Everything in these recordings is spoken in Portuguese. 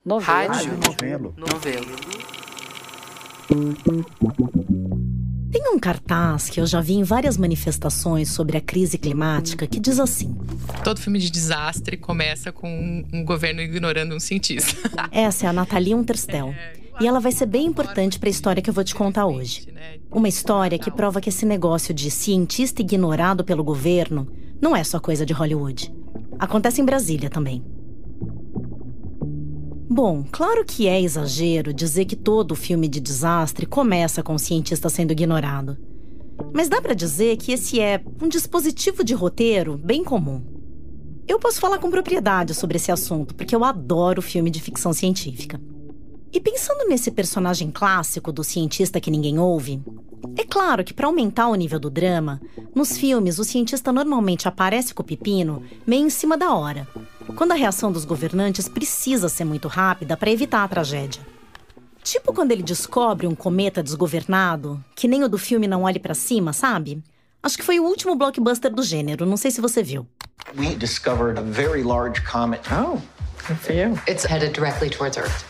Rádio. Novelo. Tem um cartaz que eu já vi em várias manifestações sobre a crise climática que diz assim: Todo filme de desastre começa com um governo ignorando um cientista. Essa é a Nathalie Unterstel. E ela vai ser bem importante para a história que eu vou te contar hoje. Uma história que prova que esse negócio de cientista ignorado pelo governo não é só coisa de Hollywood. Acontece em Brasília também. Bom, claro que é exagero dizer que todo filme de desastre começa com o cientista sendo ignorado. Mas dá pra dizer que esse é um dispositivo de roteiro bem comum. Eu posso falar com propriedade sobre esse assunto, porque eu adoro filme de ficção científica. E pensando nesse personagem clássico do cientista que ninguém ouve, é claro que para aumentar o nível do drama, nos filmes o cientista normalmente aparece com o pepino meio em cima da hora, quando a reação dos governantes precisa ser muito rápida para evitar a tragédia. Tipo quando ele descobre um cometa desgovernado, que nem o do filme Não Olhe Pra Cima, sabe? Acho que foi o último blockbuster do gênero, não sei se você viu. We discovered a very large comet. Oh, good for you. It's headed directly towards Earth.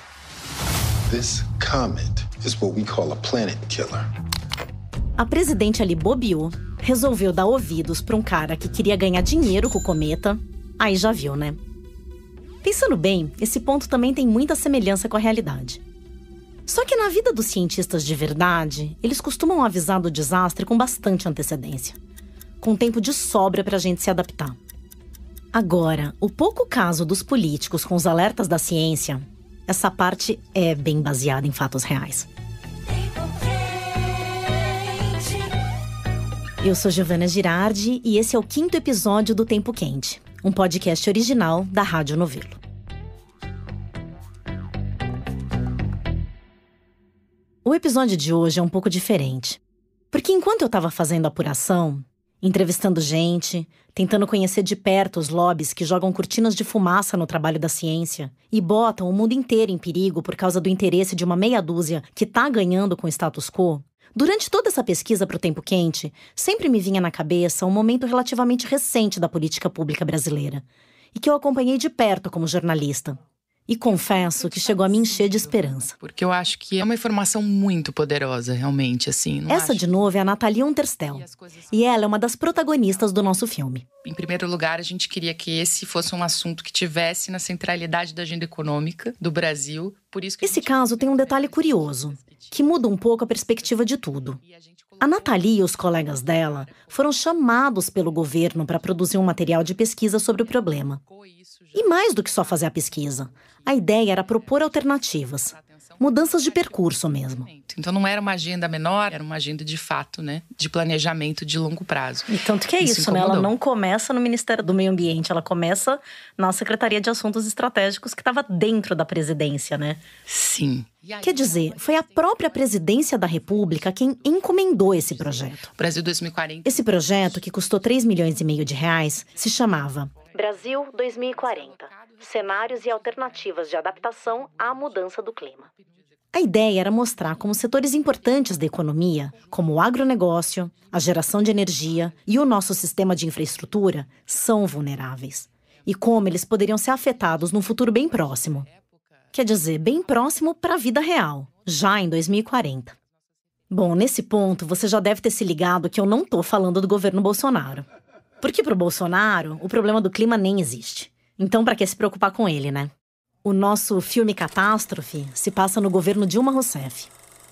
This comet is what we call a planet killer. A presidente ali bobeou, resolveu dar ouvidos para um cara que queria ganhar dinheiro com o cometa. Aí já viu, né? Pensando bem, esse ponto também tem muita semelhança com a realidade. Só que na vida dos cientistas de verdade, eles costumam avisar do desastre com bastante antecedência, com tempo de sobra pra gente se adaptar. Agora, o pouco caso dos políticos com os alertas da ciência, essa parte é bem baseada em fatos reais. Eu sou Giovana Girardi e esse é o 5º episódio do Tempo Quente, um podcast original da Rádio Novelo. O episódio de hoje é um pouco diferente, porque enquanto eu estava fazendo a apuração, entrevistando gente, tentando conhecer de perto os lobbies que jogam cortinas de fumaça no trabalho da ciência e botam o mundo inteiro em perigo por causa do interesse de uma meia dúzia que tá ganhando com o status quo, durante toda essa pesquisa para o Tempo Quente, sempre me vinha na cabeça um momento relativamente recente da política pública brasileira, e que eu acompanhei de perto como jornalista. E confesso que chegou a me encher de esperança. Porque eu acho que é uma informação muito poderosa, realmente, assim. Essa, de novo, é a Nathalie Unterstel. E ela é uma das protagonistas do nosso filme. Em primeiro lugar, a gente queria que esse fosse um assunto que tivesse na centralidade da agenda econômica do Brasil. Por isso que esse caso tem um detalhe curioso, que muda um pouco a perspectiva de tudo. A Nathalie e os colegas dela foram chamados pelo governo para produzir um material de pesquisa sobre o problema. E mais do que só fazer a pesquisa, a ideia era propor alternativas, mudanças de percurso mesmo. Então não era uma agenda menor, era uma agenda de fato, né? De planejamento de longo prazo. E tanto que é isso, né? Ela não começa no Ministério do Meio Ambiente, ela começa na Secretaria de Assuntos Estratégicos, que estava dentro da presidência, né? Sim. Quer dizer, foi a própria presidência da República quem encomendou esse projeto. Brasil 2040. Esse projeto, que custou R$3,5 milhões, se chamava Brasil 2040. Cenários e alternativas de adaptação à mudança do clima. A ideia era mostrar como setores importantes da economia, como o agronegócio, a geração de energia e o nosso sistema de infraestrutura, são vulneráveis. E como eles poderiam ser afetados num futuro bem próximo. Quer dizer, bem próximo para a vida real, já em 2040. Bom, nesse ponto, você já deve ter se ligado que eu não tô falando do governo Bolsonaro. Porque pro Bolsonaro, o problema do clima nem existe. Então, para que se preocupar com ele, né? O nosso filme Catástrofe se passa no governo Dilma Rousseff.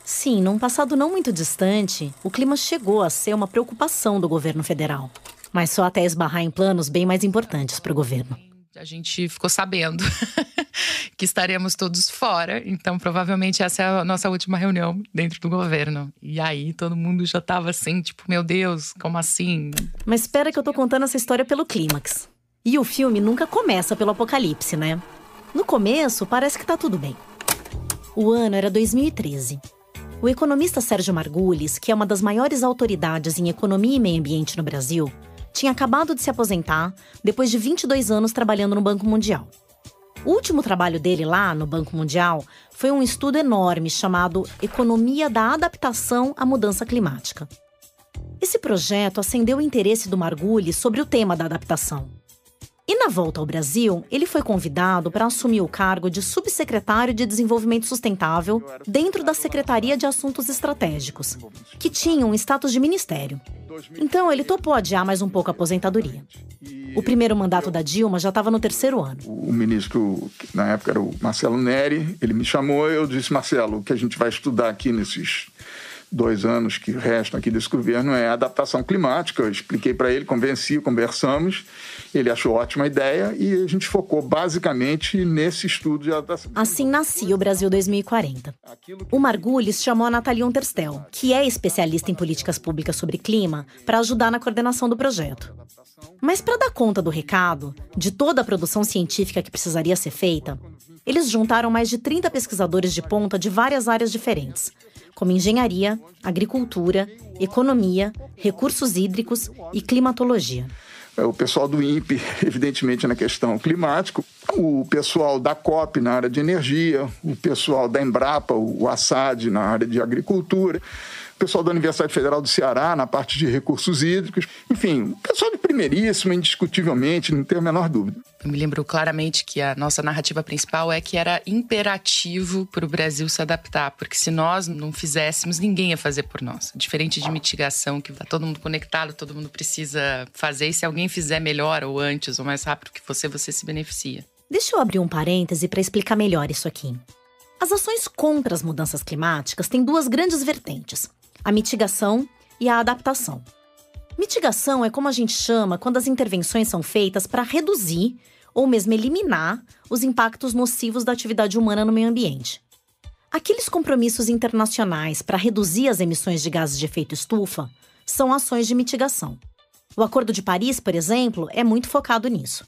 Sim, num passado não muito distante, o clima chegou a ser uma preocupação do governo federal. Mas só até esbarrar em planos bem mais importantes para o governo. A gente ficou sabendo que estaremos todos fora. Então, provavelmente, essa é a nossa última reunião dentro do governo. E aí, todo mundo já tava assim, tipo, meu Deus, como assim? Mas espera que eu tô contando essa história pelo clímax. E o filme nunca começa pelo apocalipse, né? No começo, parece que tá tudo bem. O ano era 2013. O economista Sérgio Margulis, que é uma das maiores autoridades em economia e meio ambiente no Brasil, tinha acabado de se aposentar depois de 22 anos trabalhando no Banco Mundial. O último trabalho dele lá no Banco Mundial foi um estudo enorme chamado Economia da Adaptação à Mudança Climática. Esse projeto acendeu o interesse do Margulis sobre o tema da adaptação. E na volta ao Brasil, ele foi convidado para assumir o cargo de subsecretário de Desenvolvimento Sustentável dentro da Secretaria de Assuntos Estratégicos, que tinha um status de ministério. Então, ele topou adiar mais um pouco a aposentadoria. O primeiro mandato da Dilma já estava no 3º ano. O ministro, que na época era o Marcelo Neri, ele me chamou e eu disse: Marcelo, o que a gente vai estudar aqui nesses 2 anos que restam aqui desse governo é a adaptação climática. Eu expliquei para ele, conversamos, ele achou ótima ideia e a gente focou basicamente nesse estudo de adaptação. Assim nascia o Brasil 2040. O Margulis chamou a Nathalie Unterstel, que é especialista em políticas públicas sobre clima, para ajudar na coordenação do projeto. Mas para dar conta do recado, de toda a produção científica que precisaria ser feita, eles juntaram mais de 30 pesquisadores de ponta de várias áreas diferentes, como engenharia, agricultura, economia, recursos hídricos e climatologia. O pessoal do INPE, evidentemente, na questão climática, o pessoal da COP na área de energia, o pessoal da Embrapa, o Assad na área de agricultura, o pessoal da Universidade Federal do Ceará na parte de recursos hídricos, enfim, o pessoal de primeiríssimo, indiscutivelmente, não tenho a menor dúvida. Eu me lembro claramente que a nossa narrativa principal é que era imperativo para o Brasil se adaptar, porque se nós não fizéssemos, ninguém ia fazer por nós. Diferente de mitigação, que está todo mundo conectado, todo mundo precisa fazer, e se alguém fizer melhor ou antes ou mais rápido que você se beneficia. Deixa eu abrir um parêntese para explicar melhor isso aqui. As ações contra as mudanças climáticas têm 2 grandes vertentes: a mitigação e a adaptação. Mitigação é como a gente chama quando as intervenções são feitas para reduzir ou mesmo eliminar os impactos nocivos da atividade humana no meio ambiente. Aqueles compromissos internacionais para reduzir as emissões de gases de efeito estufa são ações de mitigação. O Acordo de Paris, por exemplo, é muito focado nisso.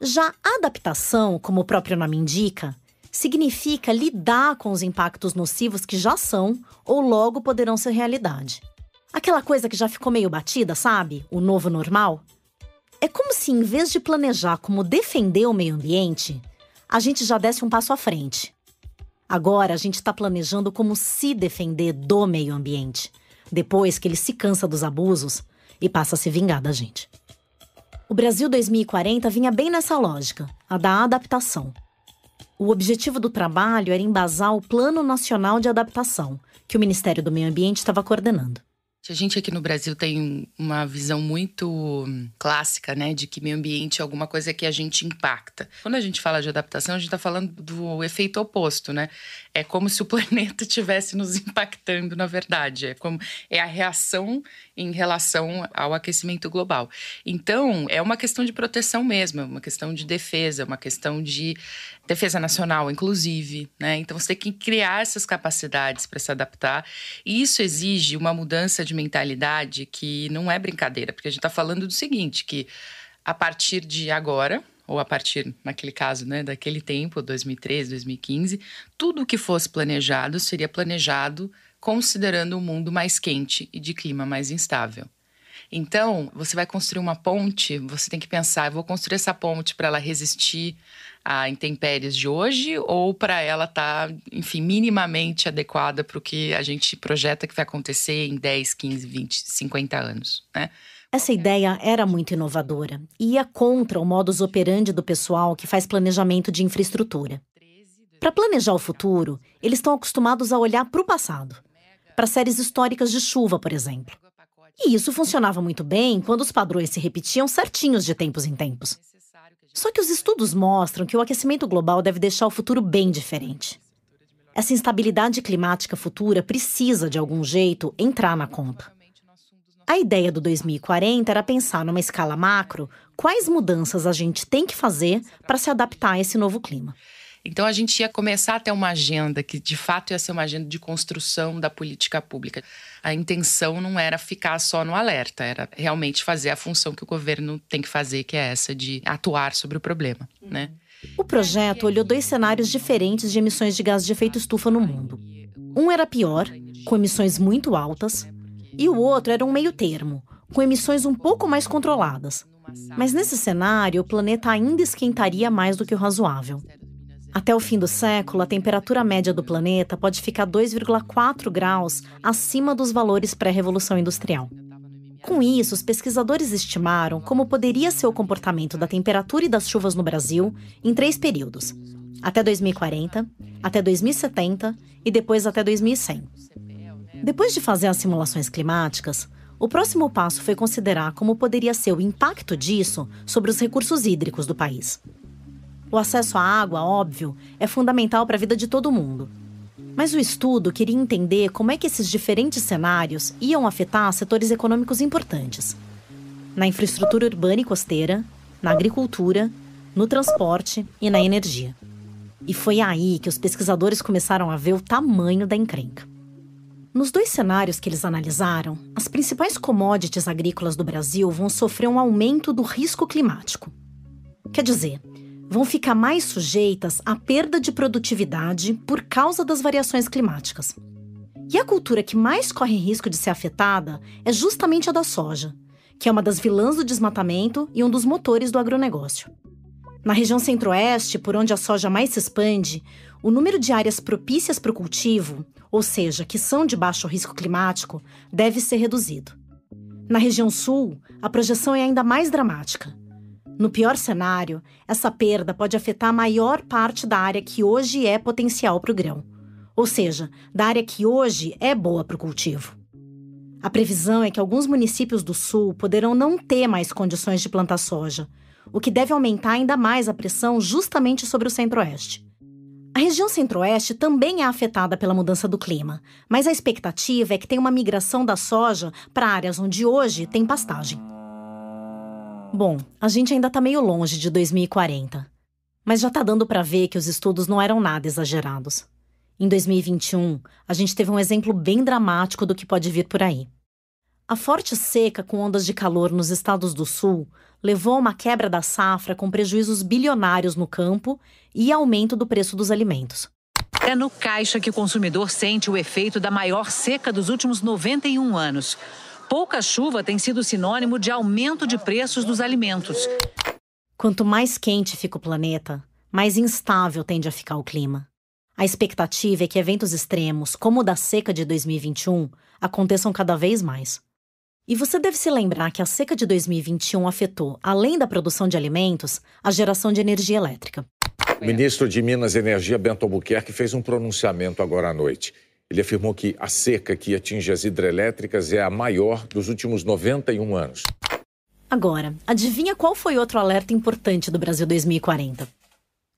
Já a adaptação, como o próprio nome indica, significa lidar com os impactos nocivos que já são ou logo poderão ser realidade. Aquela coisa que já ficou meio batida, sabe? O novo normal. É como se, em vez de planejar como defender o meio ambiente, a gente já desse um passo à frente. Agora a gente está planejando como se defender do meio ambiente, depois que ele se cansa dos abusos e passa a se vingar da gente. O Brasil 2040 vinha bem nessa lógica, a da adaptação. O objetivo do trabalho era embasar o Plano Nacional de Adaptação, que o Ministério do Meio Ambiente estava coordenando. A gente aqui no Brasil tem uma visão muito clássica, né, de que meio ambiente é alguma coisa que a gente impacta. Quando a gente fala de adaptação, a gente está falando do efeito oposto, né? É como se o planeta estivesse nos impactando, na verdade. É a reação em relação ao aquecimento global. Então, é uma questão de proteção mesmo, é uma questão de defesa, é uma questão de defesa nacional, inclusive, né? Então, você tem que criar essas capacidades para se adaptar. E isso exige uma mudança de mentalidade que não é brincadeira, porque a gente está falando do seguinte, que a partir de agora, ou a partir, naquele caso, né, daquele tempo, 2013, 2015, tudo que fosse planejado seria planejado considerando um mundo mais quente e de clima mais instável. Então, você vai construir uma ponte, você tem que pensar, eu vou construir essa ponte para ela resistir a intempéries de hoje ou para ela estar, enfim, minimamente adequada para o que a gente projeta que vai acontecer em 10, 15, 20, 50 anos, né? Essa ideia era muito inovadora e ia contra o modus operandi do pessoal que faz planejamento de infraestrutura. Para planejar o futuro, eles estão acostumados a olhar para o passado, para séries históricas de chuva, por exemplo. E isso funcionava muito bem quando os padrões se repetiam certinhos de tempos em tempos. Só que os estudos mostram que o aquecimento global deve deixar o futuro bem diferente. Essa instabilidade climática futura precisa, de algum jeito, entrar na conta. A ideia do 2040 era pensar numa escala macro quais mudanças a gente tem que fazer para se adaptar a esse novo clima. Então, a gente ia começar a ter uma agenda que, de fato, ia ser uma agenda de construção da política pública. A intenção não era ficar só no alerta, era realmente fazer a função que o governo tem que fazer, que é essa de atuar sobre o problema, né? O projeto olhou 2 cenários diferentes de emissões de gás de efeito estufa no mundo. Um era pior, com emissões muito altas, e o outro era um meio termo, com emissões um pouco mais controladas. Mas nesse cenário, o planeta ainda esquentaria mais do que o razoável. Até o fim do século, a temperatura média do planeta pode ficar 2,4 graus acima dos valores pré-revolução industrial. Com isso, os pesquisadores estimaram como poderia ser o comportamento da temperatura e das chuvas no Brasil em 3 períodos: até 2040, até 2070 e depois até 2100. Depois de fazer as simulações climáticas, o próximo passo foi considerar como poderia ser o impacto disso sobre os recursos hídricos do país. O acesso à água, óbvio, é fundamental para a vida de todo mundo. Mas o estudo queria entender como é que esses diferentes cenários iam afetar setores econômicos importantes. Na infraestrutura urbana e costeira, na agricultura, no transporte e na energia. E foi aí que os pesquisadores começaram a ver o tamanho da encrenca. Nos 2 cenários que eles analisaram, as principais commodities agrícolas do Brasil vão sofrer um aumento do risco climático. Quer dizer, vão ficar mais sujeitas à perda de produtividade por causa das variações climáticas. E a cultura que mais corre risco de ser afetada é justamente a da soja, que é uma das vilãs do desmatamento e um dos motores do agronegócio. Na região centro-oeste, por onde a soja mais se expande, o número de áreas propícias para o cultivo, ou seja, que são de baixo risco climático, deve ser reduzido. Na região sul, a projeção é ainda mais dramática. No pior cenário, essa perda pode afetar a maior parte da área que hoje é potencial para o grão, ou seja, da área que hoje é boa para o cultivo. A previsão é que alguns municípios do sul poderão não ter mais condições de plantar soja, o que deve aumentar ainda mais a pressão justamente sobre o centro-oeste. A região centro-oeste também é afetada pela mudança do clima, mas a expectativa é que tenha uma migração da soja para áreas onde hoje tem pastagem. Bom, a gente ainda está meio longe de 2040, mas já está dando para ver que os estudos não eram nada exagerados. Em 2021, a gente teve um exemplo bem dramático do que pode vir por aí. A forte seca com ondas de calor nos estados do sul levou a uma quebra da safra com prejuízos bilionários no campo e aumento do preço dos alimentos. É no caixa que o consumidor sente o efeito da maior seca dos últimos 91 anos. Pouca chuva tem sido sinônimo de aumento de preços dos alimentos. Quanto mais quente fica o planeta, mais instável tende a ficar o clima. A expectativa é que eventos extremos, como o da seca de 2021, aconteçam cada vez mais. E você deve se lembrar que a seca de 2021 afetou, além da produção de alimentos, a geração de energia elétrica. O ministro de Minas e Energia, Bento Albuquerque, fez um pronunciamento agora à noite. Ele afirmou que a seca que atinge as hidrelétricas é a maior dos últimos 91 anos. Agora, adivinha qual foi outro alerta importante do Brasil 2040?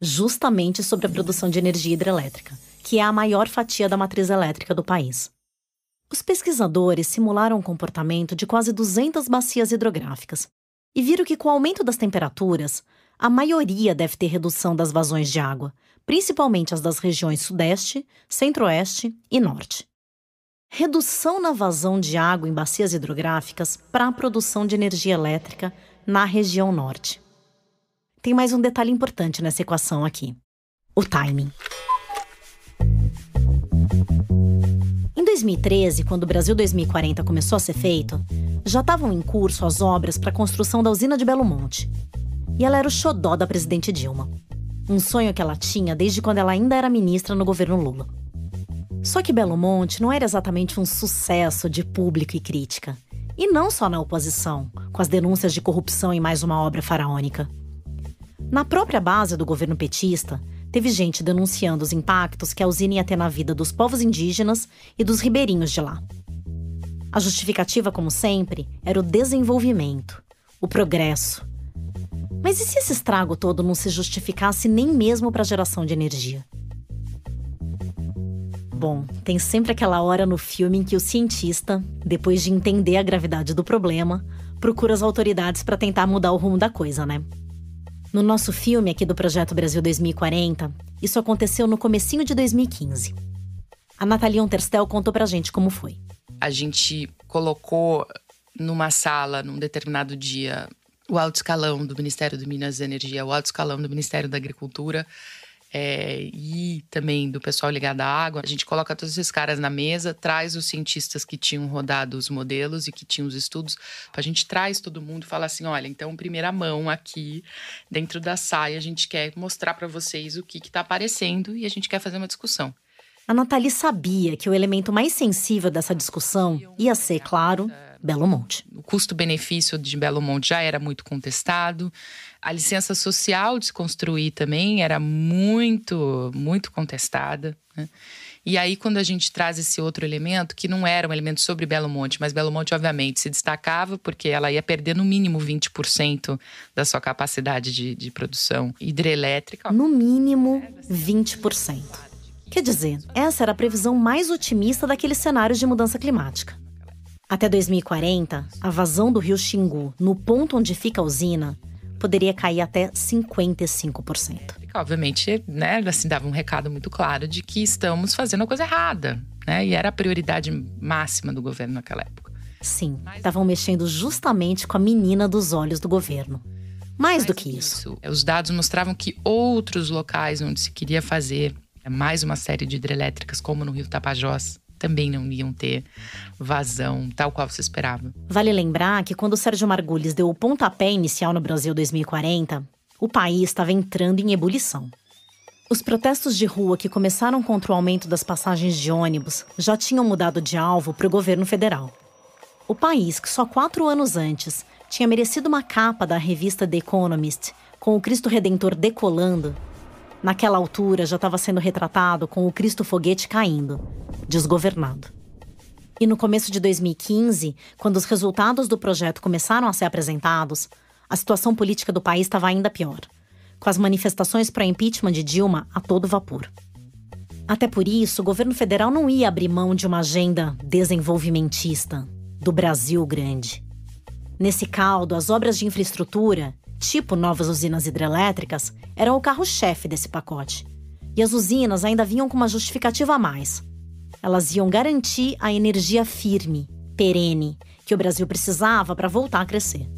Justamente sobre a produção de energia hidrelétrica, que é a maior fatia da matriz elétrica do país. Os pesquisadores simularam o comportamento de quase 200 bacias hidrográficas e viram que, com o aumento das temperaturas, a maioria deve ter redução das vazões de água, principalmente as das regiões Sudeste, Centro-Oeste e Norte. Redução na vazão de água em bacias hidrográficas para a produção de energia elétrica na região Norte. Tem mais um detalhe importante nessa equação aqui: o timing. Em 2013, quando o Brasil 2040 começou a ser feito, já estavam em curso as obras para a construção da usina de Belo Monte. E ela era o xodó da presidente Dilma. Um sonho que ela tinha desde quando ela ainda era ministra no governo Lula. Só que Belo Monte não era exatamente um sucesso de público e crítica. E não só na oposição, com as denúncias de corrupção em mais uma obra faraônica. Na própria base do governo petista, teve gente denunciando os impactos que a usina ia ter na vida dos povos indígenas e dos ribeirinhos de lá. A justificativa, como sempre, era o desenvolvimento, o progresso. Mas e se esse estrago todo não se justificasse nem mesmo para a geração de energia? Bom, tem sempre aquela hora no filme em que o cientista, depois de entender a gravidade do problema, procura as autoridades para tentar mudar o rumo da coisa, né? No nosso filme aqui do Projeto Brasil 2040, isso aconteceu no comecinho de 2015. A Nathalie Unterstel contou pra gente como foi. A gente colocou numa sala, num determinado dia, o alto escalão do Ministério de Minas e Energia, o alto escalão do Ministério da Agricultura e também do pessoal ligado à água. A gente coloca todos esses caras na mesa, traz os cientistas que tinham rodado os modelos e que tinham os estudos. A gente traz todo mundo e fala assim, olha, então, primeira mão aqui, dentro da saia, a gente quer mostrar para vocês o que está aparecendo e a gente quer fazer uma discussão. A Nathalie sabia que o elemento mais sensível dessa discussão ia ser, claro, Belo Monte. O custo-benefício de Belo Monte já era muito contestado. A licença social de se construir também era muito, muito contestada, né? E aí, quando a gente traz esse outro elemento, que não era um elemento sobre Belo Monte, mas Belo Monte, obviamente, se destacava porque ela ia perder no mínimo 20% da sua capacidade de produção hidrelétrica. No mínimo 20%. Quer dizer, essa era a previsão mais otimista daqueles cenários de mudança climática. Até 2040, a vazão do rio Xingu, no ponto onde fica a usina, poderia cair até 55%. Obviamente, né, assim, dava um recado muito claro de que estamos fazendo a coisa errada, né? E era a prioridade máxima do governo naquela época. Sim, estavam mexendo justamente com a menina dos olhos do governo. Mais do que isso. Os dados mostravam que outros locais onde se queria fazer mais uma série de hidrelétricas, como no Rio Tapajós, também não iam ter vazão, tal qual se esperava. Vale lembrar que quando o Sérgio Margulis deu o pontapé inicial no Brasil 2040, o país estava entrando em ebulição. Os protestos de rua que começaram contra o aumento das passagens de ônibus já tinham mudado de alvo para o governo federal. O país, que só 4 anos antes tinha merecido uma capa da revista The Economist com o Cristo Redentor decolando, naquela altura já estava sendo retratado com o Cristo Foguete caindo, desgovernado. E no começo de 2015, quando os resultados do projeto começaram a ser apresentados, a situação política do país estava ainda pior, com as manifestações para impeachment de Dilma a todo vapor. Até por isso, o governo federal não ia abrir mão de uma agenda desenvolvimentista, do Brasil grande. Nesse caldo, as obras de infraestrutura, tipo novas usinas hidrelétricas, eram o carro-chefe desse pacote. E as usinas ainda vinham com uma justificativa a mais. Elas iam garantir a energia firme, perene, que o Brasil precisava para voltar a crescer.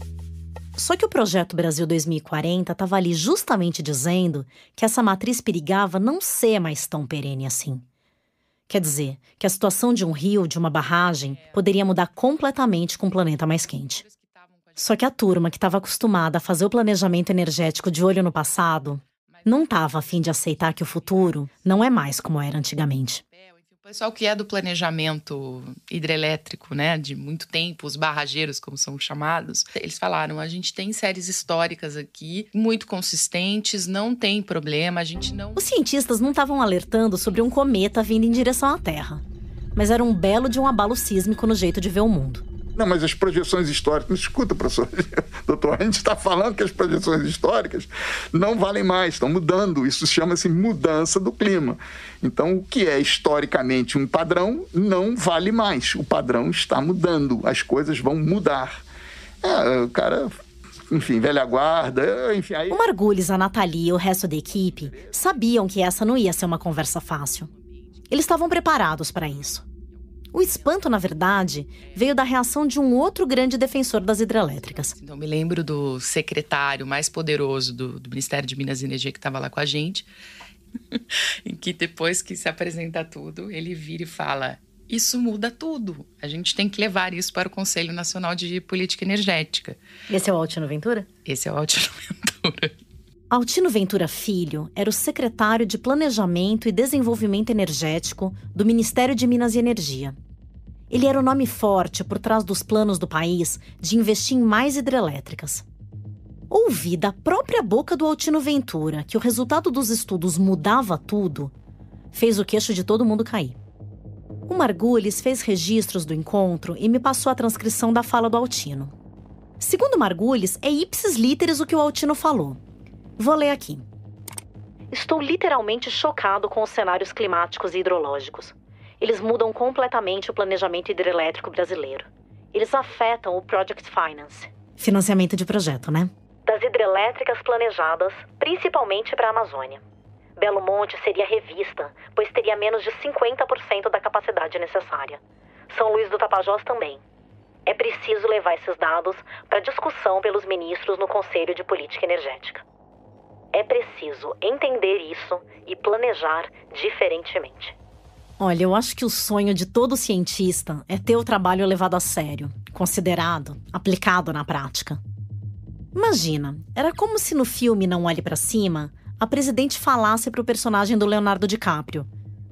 Só que o projeto Brasil 2040 estava ali justamente dizendo que essa matriz perigava não ser mais tão perene assim. Quer dizer, que a situação de um rio, de uma barragem, poderia mudar completamente com um planeta mais quente. Só que a turma que estava acostumada a fazer o planejamento energético de olho no passado não estava a fim de aceitar que o futuro não é mais como era antigamente. O pessoal que é do planejamento hidrelétrico, né, de muito tempo, os barrageiros, como são chamados, eles falaram, a gente tem séries históricas aqui, muito consistentes, não tem problema, a gente não... Os cientistas não estavam alertando sobre um cometa vindo em direção à Terra, mas era um belo de um abalo sísmico no jeito de ver o mundo. Não, mas as projeções históricas... Escuta, professor, doutor, a gente está falando que as projeções históricas não valem mais, estão mudando. Isso chama-se mudança do clima. Então, o que é historicamente um padrão não vale mais. O padrão está mudando, as coisas vão mudar. O cara... Enfim, velha guarda, enfim... Aí... O Margulis, a Nathalie e o resto da equipe sabiam que essa não ia ser uma conversa fácil. Eles estavam preparados para isso. O espanto, na verdade, veio da reação de um outro grande defensor das hidrelétricas. Então, me lembro do secretário mais poderoso do Ministério de Minas e Energia que estava lá com a gente, em que depois que se apresenta tudo, ele vira e fala, isso muda tudo. A gente tem que levar isso para o Conselho Nacional de Política Energética. Esse é o Altino Ventura? Esse é o Altino Ventura. Altino Ventura Filho era o secretário de Planejamento e Desenvolvimento Energético do Ministério de Minas e Energia. Ele era o nome forte por trás dos planos do país de investir em mais hidrelétricas. Ouvir da própria boca do Altino Ventura que o resultado dos estudos mudava tudo, fez o queixo de todo mundo cair. O Margulis fez registros do encontro e me passou a transcrição da fala do Altino. Segundo Margulis, é ipsis literis o que o Altino falou. Vou ler aqui. Estou literalmente chocado com os cenários climáticos e hidrológicos. Eles mudam completamente o planejamento hidrelétrico brasileiro. Eles afetam o Project Finance. Financiamento de projeto, né? Das hidrelétricas planejadas, principalmente para a Amazônia. Belo Monte seria revista, pois teria menos de 50% da capacidade necessária. São Luís do Tapajós também. É preciso levar esses dados para discussão pelos ministros no Conselho de Política Energética. É preciso entender isso e planejar diferentemente. Olha, eu acho que o sonho de todo cientista é ter o trabalho levado a sério, considerado, aplicado na prática. Imagina, era como se no filme Não Olhe Pra Cima, a presidente falasse pro personagem do Leonardo DiCaprio: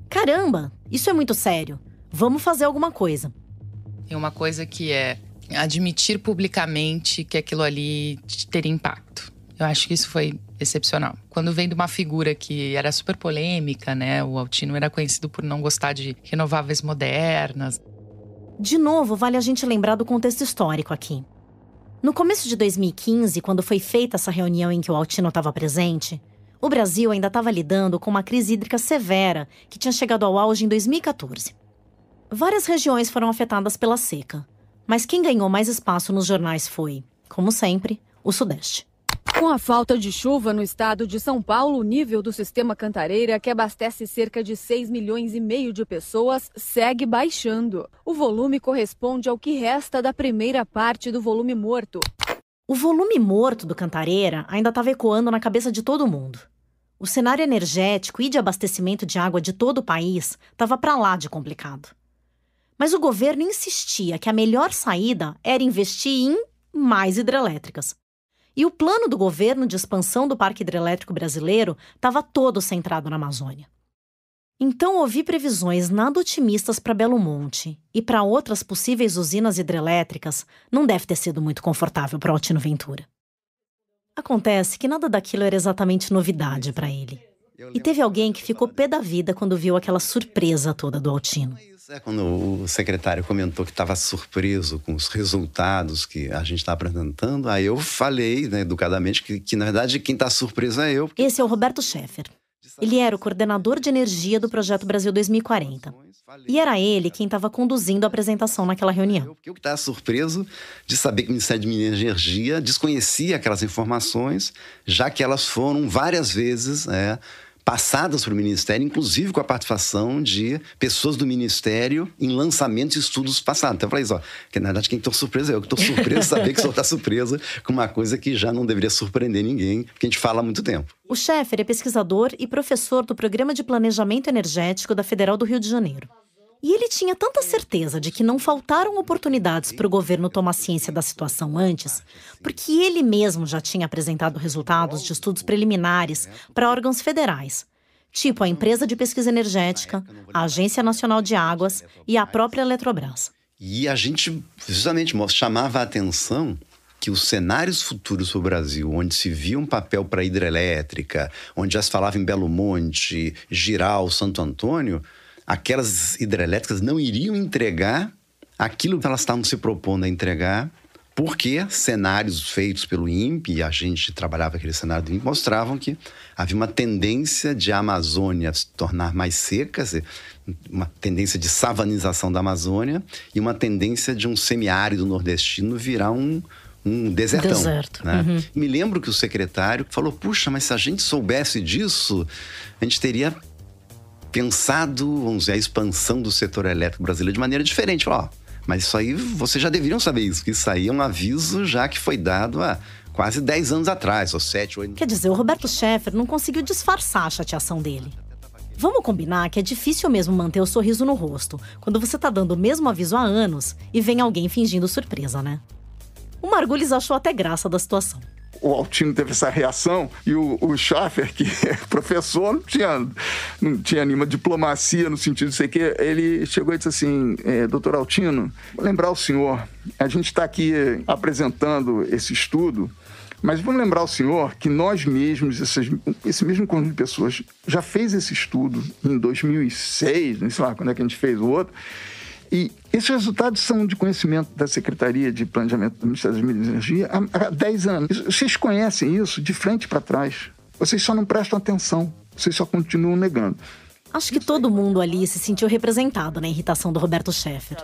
caramba, isso é muito sério, vamos fazer alguma coisa. Tem uma coisa que é admitir publicamente que aquilo ali teria impacto. Eu acho que isso foi excepcional. Quando vem de uma figura que era super polêmica, né? O Altino era conhecido por não gostar de renováveis modernas. De novo, vale a gente lembrar do contexto histórico aqui. No começo de 2015, quando foi feita essa reunião em que o Altino estava presente, o Brasil ainda estava lidando com uma crise hídrica severa que tinha chegado ao auge em 2014. Várias regiões foram afetadas pela seca, mas quem ganhou mais espaço nos jornais foi, como sempre, o Sudeste. Com a falta de chuva no estado de São Paulo, o nível do sistema Cantareira, que abastece cerca de 6,5 milhões de pessoas, segue baixando. O volume corresponde ao que resta da primeira parte do volume morto. O volume morto do Cantareira ainda estava ecoando na cabeça de todo mundo. O cenário energético e de abastecimento de água de todo o país estava para lá de complicado. Mas o governo insistia que a melhor saída era investir em mais hidrelétricas. E o plano do governo de expansão do Parque Hidrelétrico Brasileiro estava todo centrado na Amazônia. Então, ouvir previsões nada otimistas para Belo Monte e para outras possíveis usinas hidrelétricas não deve ter sido muito confortável para Altino Ventura. Acontece que nada daquilo era exatamente novidade para ele. E teve alguém que ficou pé da vida quando viu aquela surpresa toda do Altino. Quando o secretário comentou que estava surpreso com os resultados que a gente está apresentando, aí eu falei, né, educadamente, que na verdade quem está surpreso é eu. Esse é o Roberto Scheffer. Ele era o coordenador de energia do Projeto Brasil 2040. E era ele quem estava conduzindo a apresentação naquela reunião. Eu que estava surpreso de saber que o Ministério de Minas e Energia desconhecia aquelas informações, já que elas foram várias vezes passadas para o Ministério, inclusive com a participação de pessoas do Ministério em lançamentos e estudos passados. Então eu falei isso, que na verdade quem estou surpreso é eu, que estou surpreso de saber que o senhor está surpreso com uma coisa que já não deveria surpreender ninguém, porque a gente fala há muito tempo. O Scheffer é pesquisador e professor do Programa de Planejamento Energético da Federal do Rio de Janeiro. E ele tinha tanta certeza de que não faltaram oportunidades para o governo tomar ciência da situação antes, porque ele mesmo já tinha apresentado resultados de estudos preliminares para órgãos federais, tipo a Empresa de Pesquisa Energética, a Agência Nacional de Águas e a própria Eletrobras. E a gente justamente chamava a atenção que os cenários futuros para o Brasil, onde se via um papel para a hidrelétrica, onde já se falava em Belo Monte, Giral, Santo Antônio, aquelas hidrelétricas não iriam entregar aquilo que elas estavam se propondo a entregar, porque cenários feitos pelo INPE, e a gente trabalhava aquele cenário do INPE, mostravam que havia uma tendência de a Amazônia se tornar mais seca, uma tendência de savanização da Amazônia e uma tendência de um semiárido nordestino virar um desertão. Deserto. Né? Uhum. Me lembro que o secretário falou, puxa, mas se a gente soubesse disso, a gente teria pensado, vamos dizer, a expansão do setor elétrico brasileiro de maneira diferente. Falou, mas isso aí, vocês já deveriam saber isso, porque isso aí é um aviso já que foi dado há quase 10 anos atrás, ou 7, 8... Quer dizer, o Roberto Scheffer não conseguiu disfarçar a chateação dele. Vamos combinar que é difícil mesmo manter o sorriso no rosto quando você tá dando o mesmo aviso há anos e vem alguém fingindo surpresa, né? O Margulis achou até graça da situação. O Altino teve essa reação e o Scheffer, que é professor, não tinha nenhuma diplomacia no sentido de sei que, ele chegou e disse assim, doutor Altino, vou lembrar o senhor, a gente está aqui apresentando esse estudo, mas vamos lembrar o senhor que nós mesmos, esse mesmo conjunto de pessoas, já fez esse estudo em 2006, não sei lá quando é que a gente fez o outro, e esses resultados são de conhecimento da Secretaria de Planejamento do Ministério das Minas e Energia há 10 anos. Vocês conhecem isso de frente para trás. Vocês só não prestam atenção. Vocês só continuam negando. Acho que todo mundo ali se sentiu representado na irritação do Roberto Scheffer.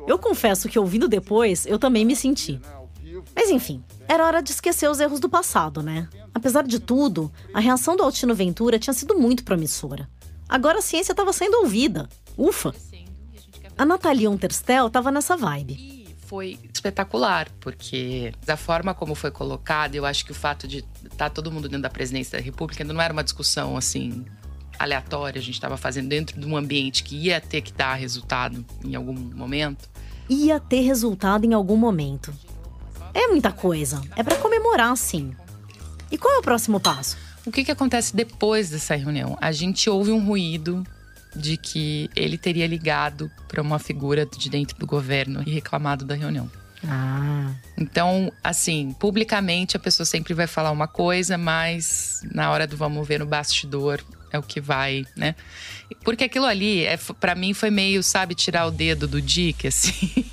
Eu confesso que, ouvindo depois, eu também me senti. Mas enfim, era hora de esquecer os erros do passado, né? Apesar de tudo, a reação do Altino Ventura tinha sido muito promissora. Agora a ciência estava sendo ouvida. Ufa! A Nathalie Unterstel estava nessa vibe. E foi espetacular, porque da forma como foi colocado, eu acho que o fato de estar todo mundo dentro da presidência da República não era uma discussão assim aleatória, a gente estava fazendo dentro de um ambiente que ia ter que dar resultado em algum momento. Ia ter resultado em algum momento. É muita coisa, é para comemorar, sim. E qual é o próximo passo? O que acontece depois dessa reunião? A gente ouve um ruído de que ele teria ligado para uma figura de dentro do governo e reclamado da reunião. Então, assim, publicamente a pessoa sempre vai falar uma coisa, mas na hora do vamos ver no bastidor é o que vai, né? Porque aquilo ali, pra mim, foi meio, sabe, tirar o dedo do Dick, assim.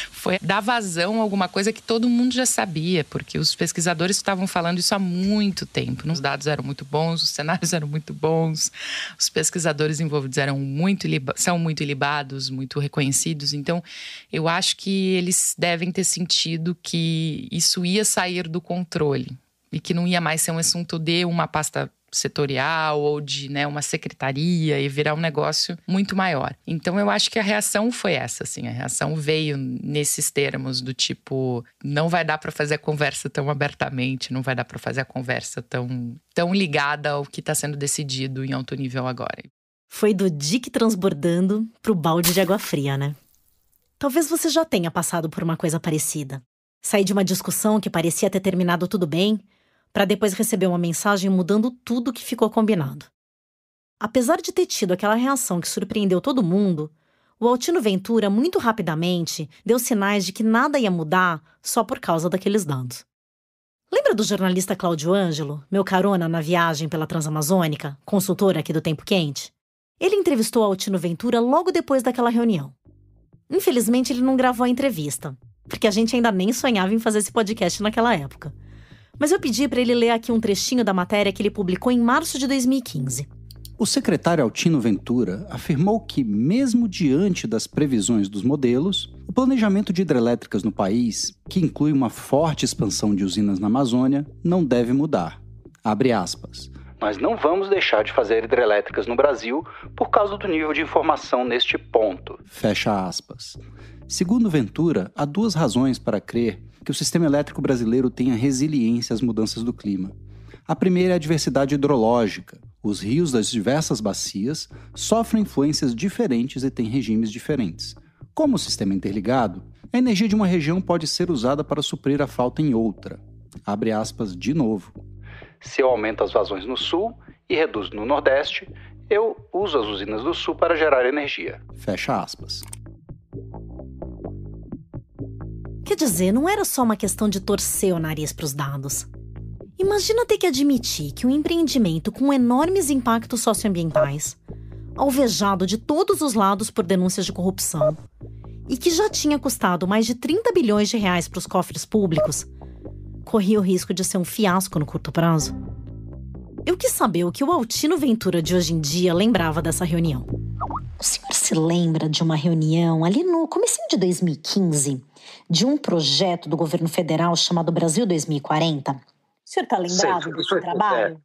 Foi dar vazão a alguma coisa que todo mundo já sabia, porque os pesquisadores estavam falando isso há muito tempo. Os dados eram muito bons, os cenários eram muito bons, os pesquisadores envolvidos são muito ilibados, muito reconhecidos. Então, eu acho que eles devem ter sentido que isso ia sair do controle e que não ia mais ser um assunto de uma pasta setorial ou de, né, uma secretaria e virar um negócio muito maior. Então eu acho que a reação foi essa, assim, a reação veio nesses termos do tipo, não vai dar para fazer a conversa tão abertamente, não vai dar para fazer a conversa tão ligada ao que está sendo decidido em alto nível agora. Foi do Dick transbordando pro balde de água fria, né? Talvez você já tenha passado por uma coisa parecida. Sair de uma discussão que parecia ter terminado tudo bem, para depois receber uma mensagem mudando tudo que ficou combinado. Apesar de ter tido aquela reação que surpreendeu todo mundo, o Altino Ventura, muito rapidamente, deu sinais de que nada ia mudar só por causa daqueles dados. Lembra do jornalista Cláudio Ângelo, meu carona na viagem pela Transamazônica, consultor aqui do Tempo Quente? Ele entrevistou o Altino Ventura logo depois daquela reunião. Infelizmente, ele não gravou a entrevista, porque a gente ainda nem sonhava em fazer esse podcast naquela época. Mas eu pedi para ele ler aqui um trechinho da matéria que ele publicou em março de 2015. O secretário Altino Ventura afirmou que, mesmo diante das previsões dos modelos, o planejamento de hidrelétricas no país, que inclui uma forte expansão de usinas na Amazônia, não deve mudar. Abre aspas. Nós não vamos deixar de fazer hidrelétricas no Brasil por causa do nível de informação neste ponto. Fecha aspas. Segundo Ventura, há duas razões para crer que o sistema elétrico brasileiro tenha resiliência às mudanças do clima. A primeira é a diversidade hidrológica. Os rios das diversas bacias sofrem influências diferentes e têm regimes diferentes. Como o sistema é interligado, a energia de uma região pode ser usada para suprir a falta em outra. Abre aspas de novo. Se eu aumento as vazões no sul e reduzo no nordeste, eu uso as usinas do sul para gerar energia. Fecha aspas. Quer dizer, não era só uma questão de torcer o nariz para os dados. Imagina ter que admitir que um empreendimento com enormes impactos socioambientais, alvejado de todos os lados por denúncias de corrupção, e que já tinha custado mais de 30 bilhões de reais para os cofres públicos, corria o risco de ser um fiasco no curto prazo. Eu quis saber o que o Altino Ventura de hoje em dia lembrava dessa reunião. O senhor se lembra de uma reunião ali no comecinho de 2015, de um projeto do governo federal chamado Brasil 2040? O senhor está lembrado desse trabalho?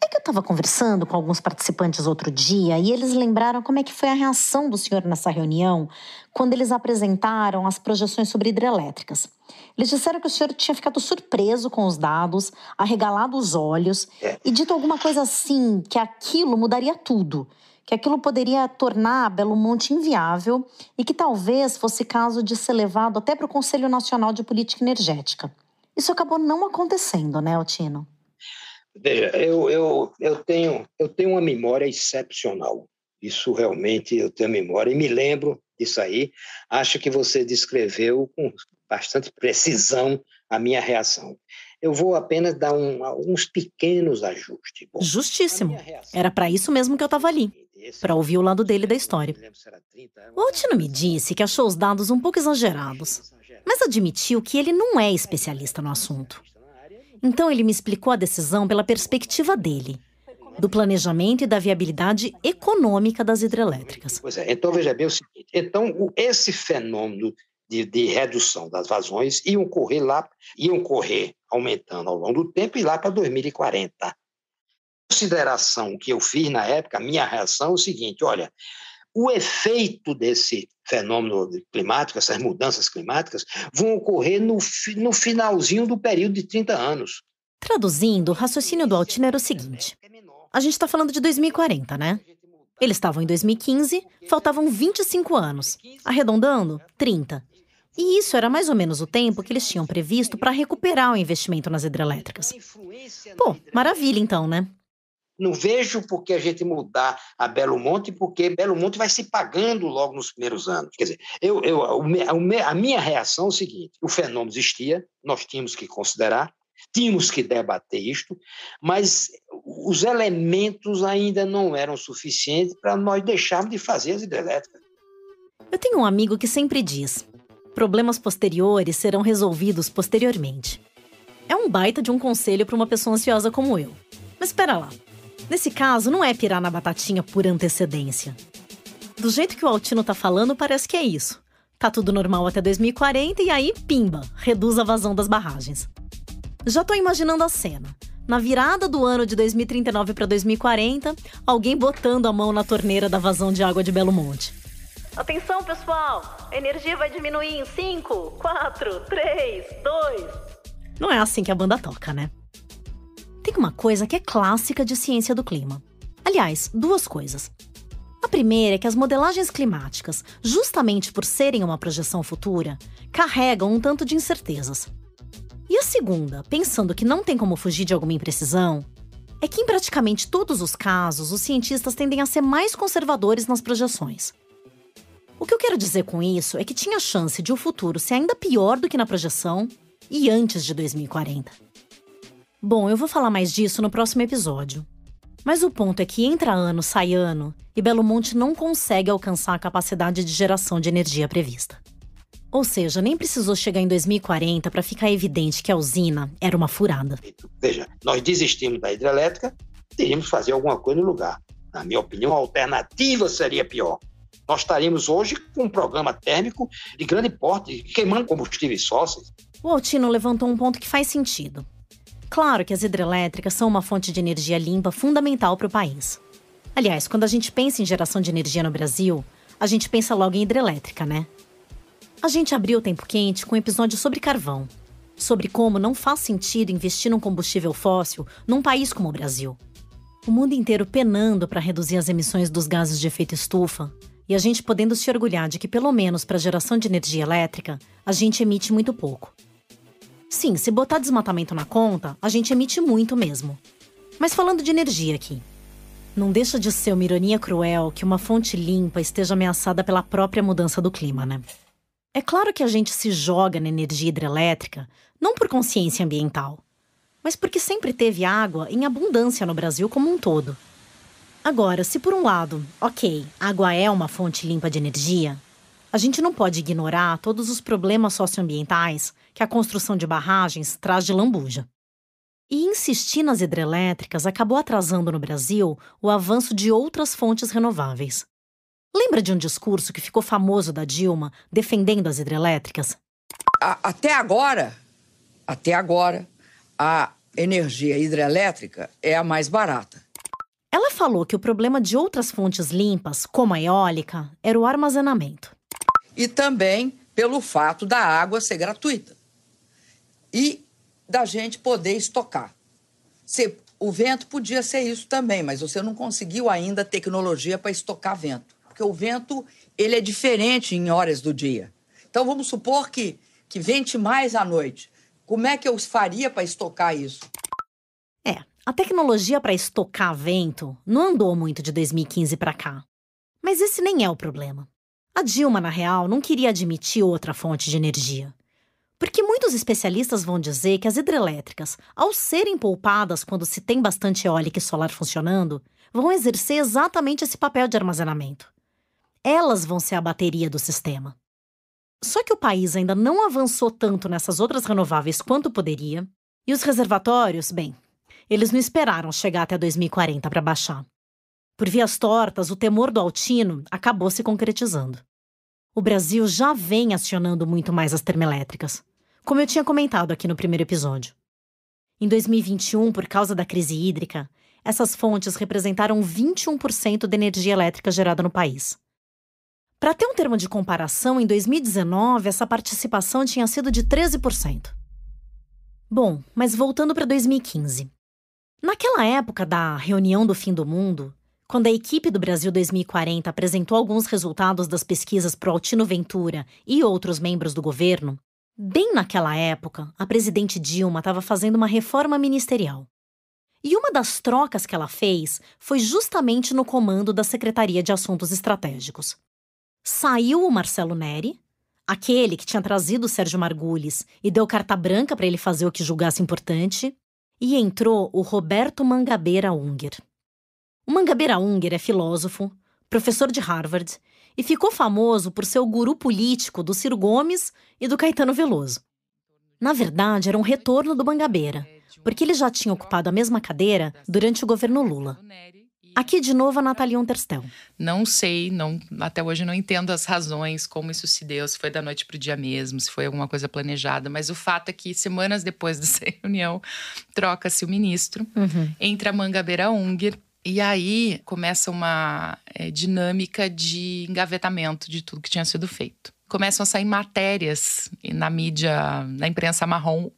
É que eu estava conversando com alguns participantes outro dia e eles lembraram como é que foi a reação do senhor nessa reunião quando eles apresentaram as projeções sobre hidrelétricas. Eles disseram que o senhor tinha ficado surpreso com os dados, arregalado os olhos e dito alguma coisa assim, que aquilo mudaria tudo, que aquilo poderia tornar Belo Monte inviável e que talvez fosse caso de ser levado até para o Conselho Nacional de Política Energética. Isso acabou não acontecendo, né, Altino? Veja, eu tenho uma memória excepcional. Isso realmente eu tenho memória e me lembro disso aí. Acho que você descreveu com bastante precisão a minha reação. Eu vou apenas dar uns pequenos ajustes. Bom, justíssimo. Era para isso mesmo que eu estava ali, para ouvir o lado dele da história. O Altino me disse que achou os dados um pouco exagerados, mas admitiu que ele não é especialista no assunto. Então ele me explicou a decisão pela perspectiva dele, do planejamento e da viabilidade econômica das hidrelétricas. Pois é, então veja bem o seguinte, então esse fenômeno de redução das vazões iam correr aumentando ao longo do tempo e lá para 2040. A consideração que eu fiz na época, a minha reação é o seguinte, olha, o efeito desse fenômeno climático, essas mudanças climáticas, vão ocorrer no finalzinho do período de 30 anos. Traduzindo, o raciocínio do Altino era o seguinte. A gente está falando de 2040, né? Eles estavam em 2015, faltavam 25 anos. Arredondando, 30. E isso era mais ou menos o tempo que eles tinham previsto para recuperar o investimento nas hidrelétricas. Pô, maravilha então, né? Não vejo por que a gente mudar a Belo Monte, porque Belo Monte vai se pagando logo nos primeiros anos. Quer dizer, a minha reação é o seguinte: o fenômeno existia, nós tínhamos que considerar, tínhamos que debater isto, mas os elementos ainda não eram suficientes para nós deixarmos de fazer as hidrelétricas. Eu tenho um amigo que sempre diz: problemas posteriores serão resolvidos posteriormente. É um baita de um conselho para uma pessoa ansiosa como eu. Mas espera lá. Nesse caso, não é pirar na batatinha por antecedência. Do jeito que o Altino tá falando, parece que é isso. Tá tudo normal até 2040 e aí, pimba, reduz a vazão das barragens. Já tô imaginando a cena. Na virada do ano de 2039 para 2040, alguém botando a mão na torneira da vazão de água de Belo Monte. Atenção, pessoal! A energia vai diminuir em 5, 4, 3, 2... Não é assim que a banda toca, né? Tem uma coisa que é clássica de ciência do clima. Aliás, duas coisas. A primeira é que as modelagens climáticas, justamente por serem uma projeção futura, carregam um tanto de incertezas. E a segunda, pensando que não tem como fugir de alguma imprecisão, é que em praticamente todos os casos, os cientistas tendem a ser mais conservadores nas projeções. O que eu quero dizer com isso é que tinha chance de o futuro ser ainda pior do que na projeção e antes de 2040. Bom, eu vou falar mais disso no próximo episódio. Mas o ponto é que entra ano, sai ano, e Belo Monte não consegue alcançar a capacidade de geração de energia prevista. Ou seja, nem precisou chegar em 2040 para ficar evidente que a usina era uma furada. Veja, nós desistimos da hidrelétrica, teríamos que fazer alguma coisa no lugar. Na minha opinião, a alternativa seria pior. Nós estaríamos hoje com um programa térmico de grande porte, queimando combustíveis fósseis. O Altino levantou um ponto que faz sentido. Claro que as hidrelétricas são uma fonte de energia limpa fundamental para o país. Aliás, quando a gente pensa em geração de energia no Brasil, a gente pensa logo em hidrelétrica, né? A gente abriu o Tempo Quente com um episódio sobre carvão, sobre como não faz sentido investir num combustível fóssil num país como o Brasil. O mundo inteiro penando para reduzir as emissões dos gases de efeito estufa, e a gente podendo se orgulhar de que, pelo menos para a geração de energia elétrica, a gente emite muito pouco. Sim, se botar desmatamento na conta, a gente emite muito mesmo. Mas falando de energia aqui, não deixa de ser uma ironia cruel que uma fonte limpa esteja ameaçada pela própria mudança do clima, né? É claro que a gente se joga na energia hidrelétrica, não por consciência ambiental, mas porque sempre teve água em abundância no Brasil como um todo. Agora, se por um lado, ok, água é uma fonte limpa de energia, a gente não pode ignorar todos os problemas socioambientais que a construção de barragens traz de lambuja. E insistir nas hidrelétricas acabou atrasando no Brasil o avanço de outras fontes renováveis. Lembra de um discurso que ficou famoso da Dilma defendendo as hidrelétricas? Até agora, a energia hidrelétrica é a mais barata. Ela falou que o problema de outras fontes limpas, como a eólica, era o armazenamento. E também pelo fato da água ser gratuita. E da gente poder estocar. O vento podia ser isso também, mas você não conseguiu ainda tecnologia para estocar vento. Porque o vento, ele é diferente em horas do dia. Então, vamos supor que vente mais à noite. Como é que eu faria para estocar isso? A tecnologia para estocar vento não andou muito de 2015 para cá. Mas esse nem é o problema. A Dilma, na real, não queria admitir outra fonte de energia. Porque muitos especialistas vão dizer que as hidrelétricas, ao serem poupadas quando se tem bastante eólica e solar funcionando, vão exercer exatamente esse papel de armazenamento. Elas vão ser a bateria do sistema. Só que o país ainda não avançou tanto nessas outras renováveis quanto poderia, e os reservatórios, bem, eles não esperaram chegar até 2040 para baixar. Por vias tortas, o temor do Altino acabou se concretizando. O Brasil já vem acionando muito mais as termoelétricas, como eu tinha comentado aqui no primeiro episódio. Em 2021, por causa da crise hídrica, essas fontes representaram 21% da energia elétrica gerada no país. Para ter um termo de comparação, em 2019, essa participação tinha sido de 13%. Bom, mas voltando para 2015. Naquela época da reunião do fim do mundo, quando a equipe do Brasil 2040 apresentou alguns resultados das pesquisas pro Altino Ventura e outros membros do governo, bem naquela época, a presidente Dilma estava fazendo uma reforma ministerial. E uma das trocas que ela fez foi justamente no comando da Secretaria de Assuntos Estratégicos. Saiu o Marcelo Neri, aquele que tinha trazido o Sérgio Margulis e deu carta branca para ele fazer o que julgasse importante, e entrou o Roberto Mangabeira Unger. O Mangabeira Unger é filósofo, professor de Harvard e ficou famoso por ser o guru político do Ciro Gomes e do Caetano Veloso. Na verdade, era um retorno do Mangabeira, porque ele já tinha ocupado a mesma cadeira durante o governo Lula. Aqui, de novo, a Nathalie Unterstell. Não sei, até hoje não entendo as razões, como isso se deu, se foi da noite para o dia mesmo, se foi alguma coisa planejada. Mas o fato é que, semanas depois dessa reunião, troca-se o ministro, entra a Mangabeira Unger, e aí começa uma dinâmica de engavetamento de tudo que tinha sido feito. Começam a sair matérias na mídia, na imprensa marrom,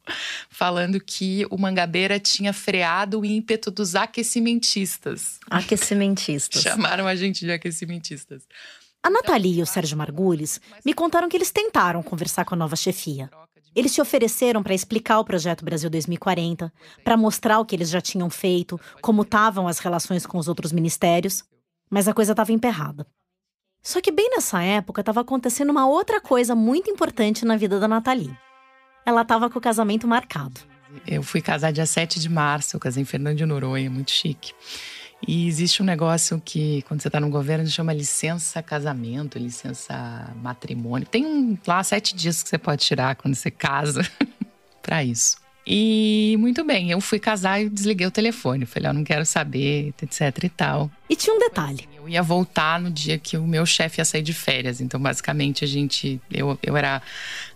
falando que o Mangabeira tinha freado o ímpeto dos aquecimentistas. Aquecimentistas. Chamaram a gente de aquecimentistas. A Nathalie e o Sérgio Margulis me contaram que eles tentaram conversar com a nova chefia. Eles se ofereceram para explicar o projeto Brasil 2040, para mostrar o que eles já tinham feito, como estavam as relações com os outros ministérios, mas a coisa estava emperrada. Só que bem nessa época estava acontecendo uma outra coisa muito importante na vida da Nathalie. Ela estava com o casamento marcado. Eu fui casar dia 7 de março, eu casei em Fernando de Noronha, muito chique. E existe um negócio que, quando você está no governo, chama licença casamento, licença matrimônio. Tem lá 7 dias que você pode tirar quando você casa para isso. E muito bem, eu fui casar e desliguei o telefone. Falei, eu não quero saber, etc e tal. E tinha um detalhe. Eu ia voltar no dia que o meu chefe ia sair de férias. Então, basicamente, eu era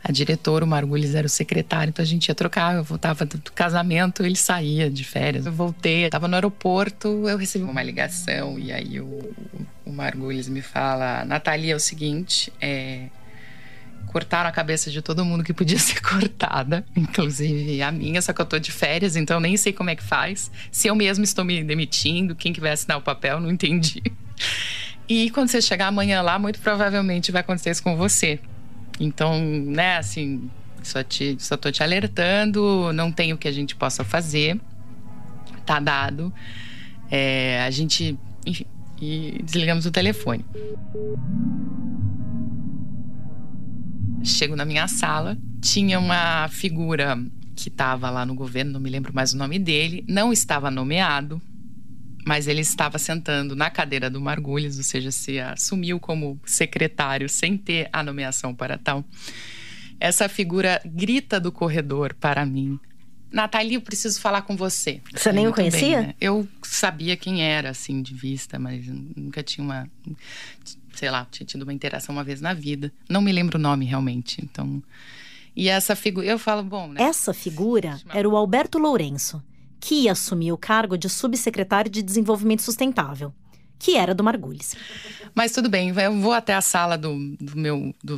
a diretora, o Margulis era o secretário. Então, a gente ia trocar. Eu voltava do casamento, ele saía de férias. Eu voltei, eu tava no aeroporto, eu recebi uma ligação. E aí, o Margulis me fala, Nathalie, é o seguinte, cortaram a cabeça de todo mundo que podia ser cortada, inclusive a minha, só que eu tô de férias, então eu nem sei como é que faz. Se eu mesmo estou me demitindo, quem que vai assinar o papel, não entendi. E quando você chegar amanhã lá, muito provavelmente vai acontecer isso com você. Então, né, assim, só tô te alertando, não tem o que a gente possa fazer, tá dado. A gente, enfim, e desligamos o telefone. Chego na minha sala, tinha uma figura que estava lá no governo, não me lembro mais o nome dele, não estava nomeado, mas ele estava sentando na cadeira do Margulis, ou seja, se assumiu como secretário sem ter a nomeação para tal. Essa figura grita do corredor para mim, Nathalie, eu preciso falar com você. Você nem o conhecia? Bem, né? Eu sabia quem era, assim, de vista, mas nunca tinha tinha tido uma interação uma vez na vida. Não me lembro o nome, realmente. Então, e essa figura, eu falo, bom, né? Essa figura era o Alberto Lourenço, que ia assumir o cargo de subsecretário de Desenvolvimento Sustentável, que era do Margulis. Mas tudo bem, eu vou até a sala do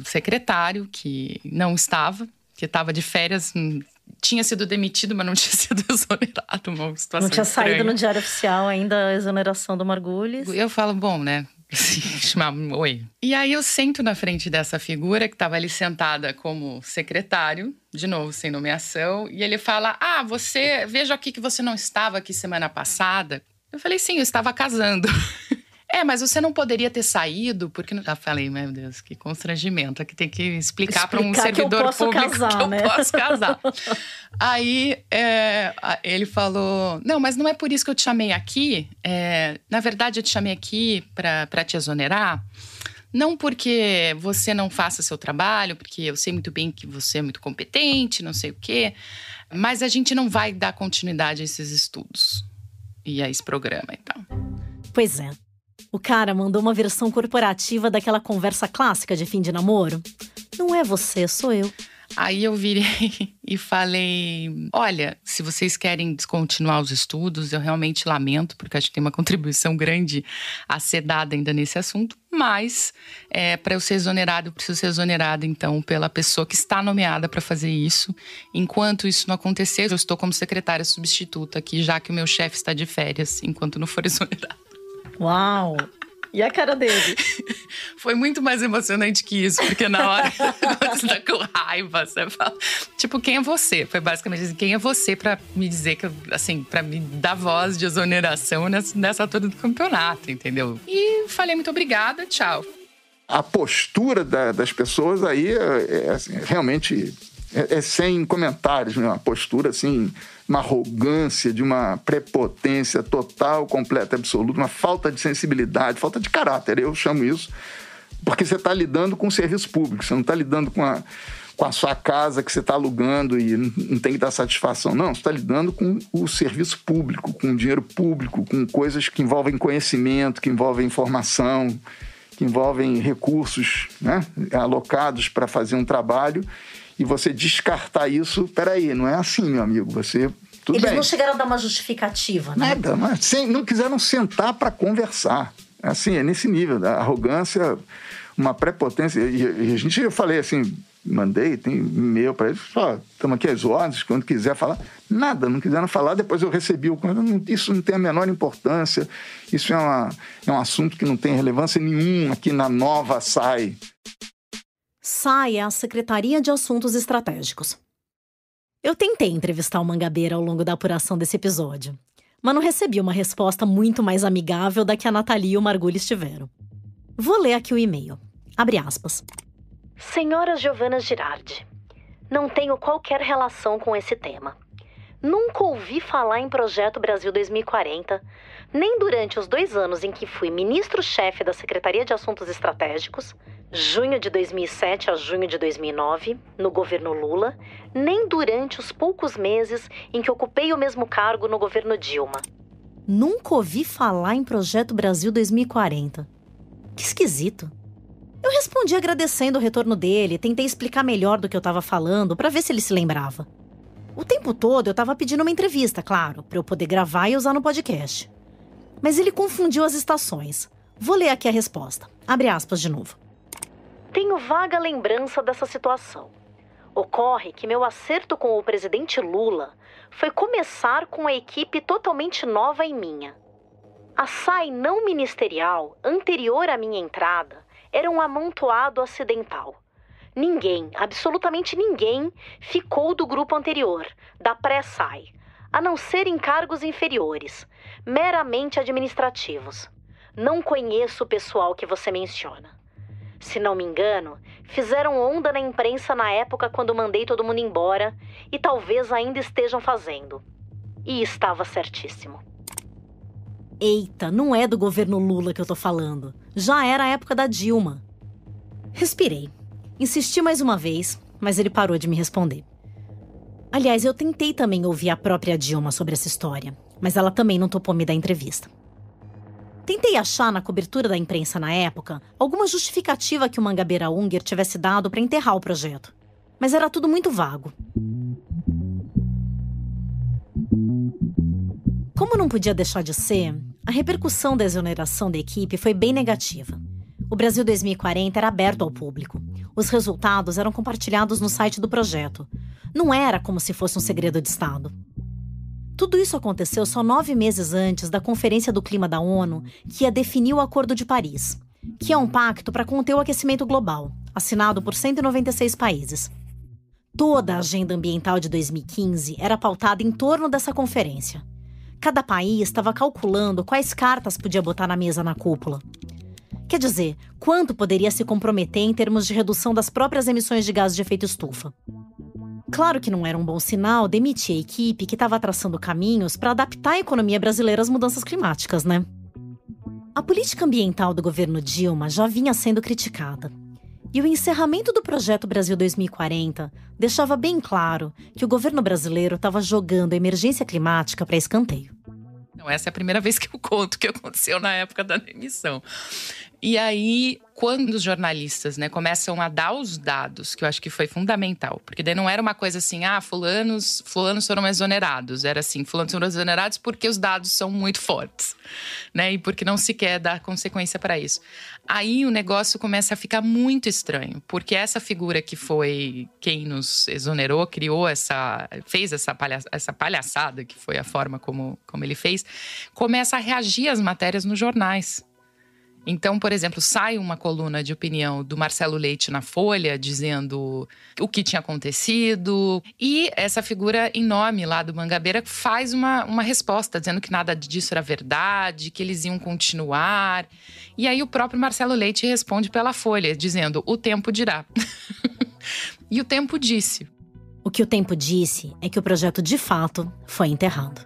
secretário, que não estava, que estava de férias, tinha sido demitido, mas não tinha sido exonerado, uma situação não tinha estranha. Saído no Diário Oficial ainda a exoneração do Margulis. Eu falo, bom, né? Oi. E aí eu sento na frente dessa figura que estava ali sentada como secretário, de novo, sem nomeação, e ele fala, vejo aqui que você não estava aqui semana passada. Eu falei, sim, eu estava casando. Mas você não poderia ter saído, porque... Eu falei, meu Deus, que constrangimento. Aqui tem que explicar para um servidor público que eu posso casar. Aí ele falou, não, mas não é por isso que eu te chamei aqui. Na verdade, eu te chamei aqui para te exonerar. Não porque você não faça seu trabalho, porque eu sei muito bem que você é muito competente, não sei o quê. Mas a gente não vai dar continuidade a esses estudos e a esse programa, então. Pois é. O cara mandou uma versão corporativa daquela conversa clássica de fim de namoro. Não é você, sou eu. Aí eu virei e falei, olha, se vocês querem descontinuar os estudos, eu realmente lamento, porque acho que tem uma contribuição grande a ser dada ainda nesse assunto, mas para eu ser exonerado, eu preciso ser exonerado, então, pela pessoa que está nomeada para fazer isso. Enquanto isso não acontecer, eu estou como secretária substituta aqui, já que o meu chefe está de férias, enquanto não for exonerado. Uau! E a cara dele? Foi muito mais emocionante que isso, porque na hora você tá com raiva, você fala, tipo, quem é você? Foi basicamente assim, quem é você pra me dizer que, assim, pra me dar voz de exoneração nessa altura do campeonato, entendeu? E falei muito obrigada, tchau. A postura das pessoas aí assim, realmente é sem comentários, né? Uma postura assim, uma arrogância, de uma prepotência total, completa, absoluta, uma falta de sensibilidade, falta de caráter, eu chamo isso, porque você está lidando com o serviço público, você não está lidando com a sua casa que você está alugando e não tem que dar satisfação. Não, você está lidando com o serviço público, com o dinheiro público, com coisas que envolvem conhecimento, que envolvem informação, que envolvem recursos, né, alocados para fazer um trabalho. E você descartar isso, peraí, não é assim, meu amigo, você... Tudo Eles bem. não chegaram a dar uma justificativa, né? Nada, mas não quiseram sentar para conversar. Assim, é nesse nível, da arrogância, uma prepotência. E a gente, eu falei assim, mandei, tem e-mail para eles, só, estamos aqui às ordens, quando quiser falar. Nada, não quiseram falar, depois eu recebi o... Isso não tem a menor importância, isso é um assunto que não tem relevância nenhuma aqui na nova SAI. SAI é a Secretaria de Assuntos Estratégicos. Eu tentei entrevistar o Mangabeira ao longo da apuração desse episódio, mas não recebi uma resposta muito mais amigável da que a Nathalie e o Margulis tiveram. Vou ler aqui o e-mail. Abre aspas. Senhora Giovana Girardi, não tenho qualquer relação com esse tema. Nunca ouvi falar em Projeto Brasil 2040, nem durante os 2 anos em que fui ministro-chefe da Secretaria de Assuntos Estratégicos, junho de 2007 a junho de 2009, no governo Lula, nem durante os poucos meses em que ocupei o mesmo cargo no governo Dilma. Nunca ouvi falar em Projeto Brasil 2040. Que esquisito. Eu respondi agradecendo o retorno dele, tentei explicar melhor do que eu estava falando para ver se ele se lembrava. O tempo todo eu estava pedindo uma entrevista, claro, para eu poder gravar e usar no podcast. Mas ele confundiu as estações. Vou ler aqui a resposta. Abre aspas de novo. Tenho vaga lembrança dessa situação. Ocorre que meu acerto com o presidente Lula foi começar com a equipe totalmente nova e minha. A SAI não ministerial, anterior à minha entrada, era um amontoado acidental. Ninguém, absolutamente ninguém, ficou do grupo anterior, da pré-SAI, a não ser em cargos inferiores, meramente administrativos. Não conheço o pessoal que você menciona. Se não me engano, fizeram onda na imprensa na época quando mandei todo mundo embora e talvez ainda estejam fazendo. E estava certíssimo. Eita, não é do governo Lula que eu tô falando. Já era a época da Dilma. Respirei. Insisti mais uma vez, mas ele parou de me responder. Aliás, eu tentei também ouvir a própria Dilma sobre essa história, mas ela também não topou me dar entrevista. Tentei achar na cobertura da imprensa na época alguma justificativa que o Mangabeira Unger tivesse dado para enterrar o projeto, mas era tudo muito vago. Como não podia deixar de ser, a repercussão da exoneração da equipe foi bem negativa. O Brasil 2040 era aberto ao público. Os resultados eram compartilhados no site do projeto. Não era como se fosse um segredo de Estado. Tudo isso aconteceu só 9 meses antes da Conferência do Clima da ONU, que ia definir o Acordo de Paris, que é um pacto para conter o aquecimento global, assinado por 196 países. Toda a agenda ambiental de 2015 era pautada em torno dessa conferência. Cada país estava calculando quais cartas podia botar na mesa na cúpula. Quer dizer, quanto poderia se comprometer em termos de redução das próprias emissões de gases de efeito estufa. Claro que não era um bom sinal demitir a equipe que estava traçando caminhos para adaptar a economia brasileira às mudanças climáticas, né? A política ambiental do governo Dilma já vinha sendo criticada. E o encerramento do Projeto Brasil 2040 deixava bem claro que o governo brasileiro estava jogando a emergência climática para escanteio. Então, essa é a primeira vez que eu conto o que aconteceu na época da demissão. E aí, quando os jornalistas, né, começam a dar os dados, que eu acho que foi fundamental, porque daí não era uma coisa assim, fulanos foram exonerados. Era assim, fulanos foram exonerados porque os dados são muito fortes, né, e porque não se quer dar consequência para isso. Aí o negócio começa a ficar muito estranho, porque essa figura que foi quem nos exonerou, fez essa palhaçada, que foi a forma como ele fez, começa a reagir às matérias nos jornais. Então, por exemplo, sai uma coluna de opinião do Marcelo Leite na Folha dizendo o que tinha acontecido. E essa figura em nome lá do Mangabeira faz uma resposta dizendo que nada disso era verdade, que eles iam continuar. E aí o próprio Marcelo Leite responde pela Folha, dizendo: o tempo dirá. E o tempo disse. O que o tempo disse é que o projeto, de fato, foi enterrado.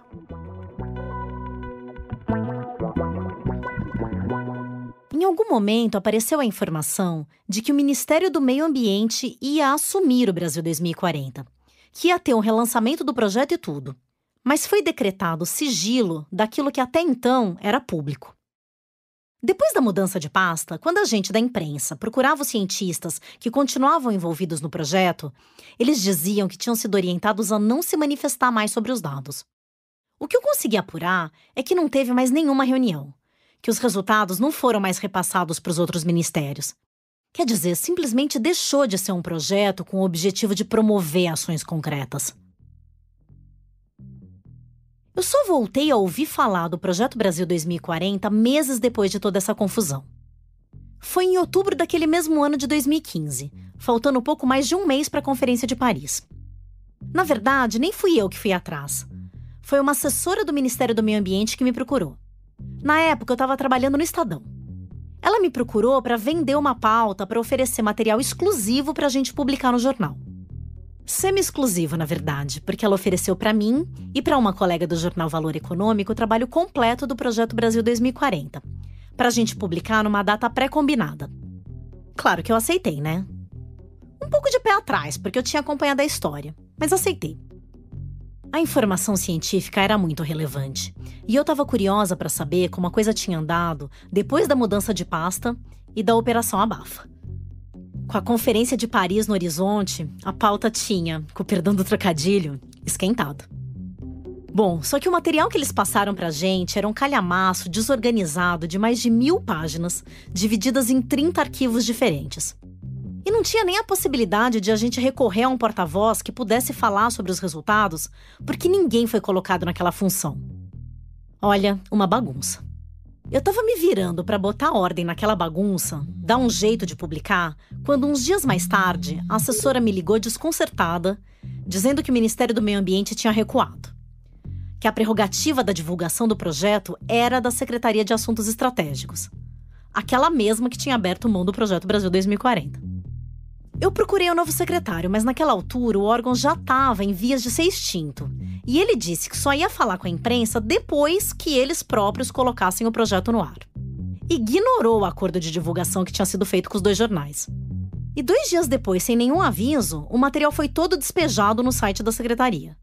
Em algum momento apareceu a informação de que o Ministério do Meio Ambiente ia assumir o Brasil 2040, que ia ter um relançamento do projeto e tudo. Mas foi decretado sigilo daquilo que até então era público. Depois da mudança de pasta, quando a gente da imprensa procurava os cientistas que continuavam envolvidos no projeto, eles diziam que tinham sido orientados a não se manifestar mais sobre os dados. O que eu consegui apurar é que não teve mais nenhuma reunião, que os resultados não foram mais repassados para os outros ministérios. Quer dizer, simplesmente deixou de ser um projeto com o objetivo de promover ações concretas. Eu só voltei a ouvir falar do Projeto Brasil 2040 meses depois de toda essa confusão. Foi em outubro daquele mesmo ano de 2015, faltando pouco mais de um mês para a Conferência de Paris. Na verdade, nem fui eu que fui atrás. Foi uma assessora do Ministério do Meio Ambiente que me procurou. Na época, eu estava trabalhando no Estadão. Ela me procurou para vender uma pauta para oferecer material exclusivo para a gente publicar no jornal. Semi-exclusivo, na verdade, porque ela ofereceu para mim e para uma colega do jornal Valor Econômico o trabalho completo do Projeto Brasil 2040, para a gente publicar numa data pré-combinada. Claro que eu aceitei, né? Um pouco de pé atrás, porque eu tinha acompanhado a história, mas aceitei. A informação científica era muito relevante, e eu estava curiosa para saber como a coisa tinha andado depois da mudança de pasta e da Operação Abafa. Com a Conferência de Paris no horizonte, a pauta tinha, com o perdão do trocadilho, esquentado. Bom, só que o material que eles passaram pra gente era um calhamaço desorganizado de mais de 1000 páginas, divididas em 30 arquivos diferentes. E não tinha nem a possibilidade de a gente recorrer a um porta-voz que pudesse falar sobre os resultados, porque ninguém foi colocado naquela função. Olha, uma bagunça. Eu tava me virando para botar ordem naquela bagunça, dar um jeito de publicar, quando uns dias mais tarde, a assessora me ligou desconcertada, dizendo que o Ministério do Meio Ambiente tinha recuado. Que a prerrogativa da divulgação do projeto era da Secretaria de Assuntos Estratégicos. Aquela mesma que tinha aberto mão do Projeto Brasil 2040. Eu procurei o novo secretário, mas naquela altura o órgão já estava em vias de ser extinto. E ele disse que só ia falar com a imprensa depois que eles próprios colocassem o projeto no ar. Ignorou o acordo de divulgação que tinha sido feito com os 2 jornais. E 2 dias depois, sem nenhum aviso, o material foi todo despejado no site da secretaria.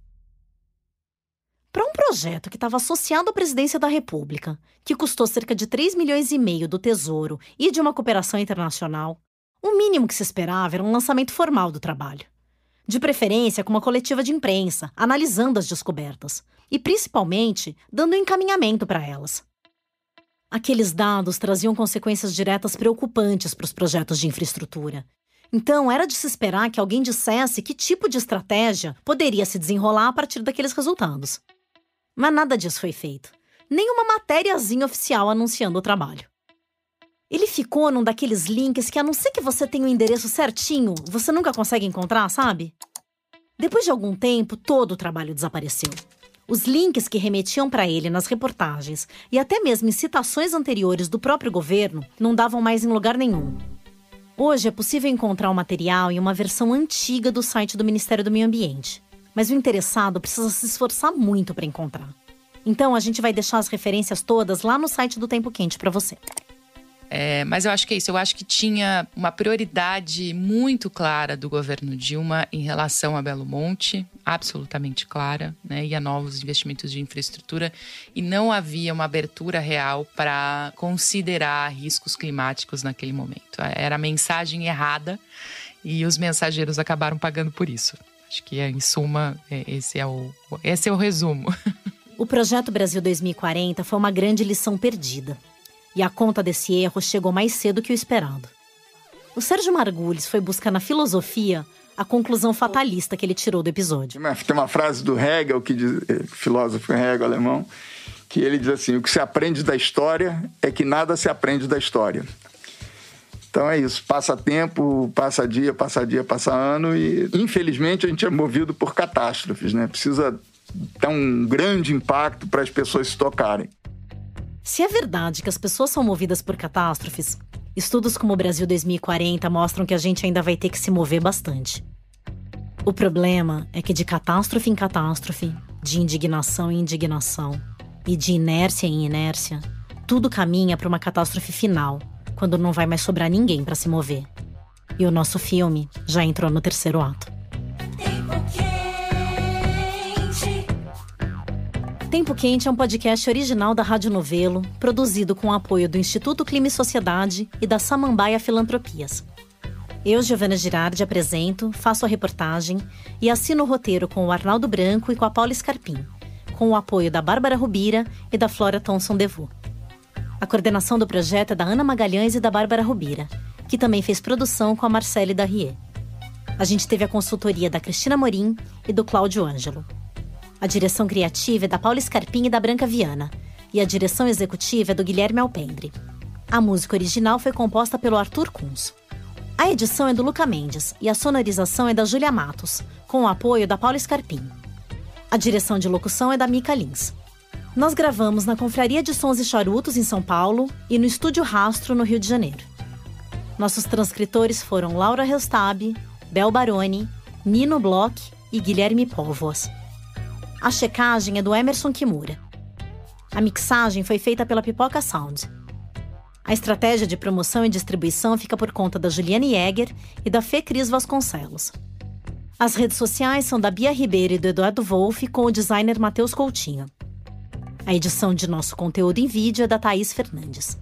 Para um projeto que estava associado à presidência da República, que custou cerca de 3,5 milhões do Tesouro e de uma cooperação internacional, o mínimo que se esperava era um lançamento formal do trabalho. De preferência com uma coletiva de imprensa, analisando as descobertas e, principalmente, dando encaminhamento para elas. Aqueles dados traziam consequências diretas preocupantes para os projetos de infraestrutura. Então, era de se esperar que alguém dissesse que tipo de estratégia poderia se desenrolar a partir daqueles resultados. Mas nada disso foi feito. Nem uma matériazinha oficial anunciando o trabalho. Ele ficou num daqueles links que, a não ser que você tenha o endereço certinho, você nunca consegue encontrar, sabe? Depois de algum tempo, todo o trabalho desapareceu. Os links que remetiam para ele nas reportagens e até mesmo em citações anteriores do próprio governo não davam mais em lugar nenhum. Hoje é possível encontrar o material em uma versão antiga do site do Ministério do Meio Ambiente. Mas o interessado precisa se esforçar muito para encontrar. Então a gente vai deixar as referências todas lá no site do Tempo Quente para você. Mas eu acho que é isso. Eu acho que tinha uma prioridade muito clara do governo Dilma em relação a Belo Monte, absolutamente clara, né, e a novos investimentos de infraestrutura. E não havia uma abertura real para considerar riscos climáticos naquele momento. Era a mensagem errada e os mensageiros acabaram pagando por isso. Acho que, em suma, esse é o resumo. O Projeto Brasil 2040 foi uma grande lição perdida. E a conta desse erro chegou mais cedo que o esperado. O Sérgio Margulis foi buscar na filosofia a conclusão fatalista que ele tirou do episódio. Tem uma frase do Hegel, filósofo Hegel alemão, que ele diz assim: o que se aprende da história é que nada se aprende da história. Então é isso, passa tempo, passa dia, passa ano e, infelizmente, a gente é movido por catástrofes, né? Precisa ter um grande impacto para as pessoas se tocarem. Se é verdade que as pessoas são movidas por catástrofes, estudos como o Brasil 2040 mostram que a gente ainda vai ter que se mover bastante. O problema é que de catástrofe em catástrofe, de indignação em indignação e de inércia em inércia, tudo caminha para uma catástrofe final, quando não vai mais sobrar ninguém para se mover. E o nosso filme já entrou no 3º ato. Tempo Quente é um podcast original da Rádio Novelo, produzido com o apoio do Instituto Clima e Sociedade e da Samambaia Filantropias. Eu, Giovana Girardi, apresento, faço a reportagem e assino o roteiro com o Arnaldo Branco e com a Paula Scarpim, com o apoio da Bárbara Rubira e da Flora Thomson-Devaux. A coordenação do projeto é da Ana Magalhães e da Bárbara Rubira, que também fez produção com a Marcele Darrier. A gente teve a consultoria da Cristina Morim e do Cláudio Ângelo. A direção criativa é da Paula Scarpim e da Branca Viana, e a direção executiva é do Guilherme Alpendre. A música original foi composta pelo Arthur Kunz. A edição é do Luca Mendes e a sonorização é da Júlia Matos, com o apoio da Paula Scarpim. A direção de locução é da Mica Lins. Nós gravamos na Confraria de Sons e Charutos, em São Paulo, e no Estúdio Rastro, no Rio de Janeiro. Nossos transcritores foram Laura Restab, Bel Baroni, Nino Bloch e Guilherme Póvoas. A checagem é do Emerson Kimura. A mixagem foi feita pela Pipoca Sound. A estratégia de promoção e distribuição fica por conta da Juliane Jäger e da Fê Cris Vasconcelos. As redes sociais são da Bia Ribeiro e do Eduardo Wolff, com o designer Matheus Coutinho. A edição de nosso conteúdo em vídeo é da Thaís Fernandes.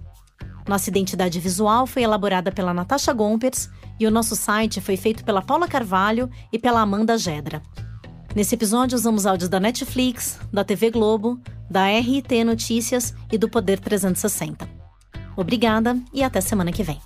Nossa identidade visual foi elaborada pela Natasha Gompers e o nosso site foi feito pela Paula Carvalho e pela Amanda Gedra. Nesse episódio usamos áudios da Netflix, da TV Globo, da RT Notícias e do Poder 360. Obrigada e até semana que vem.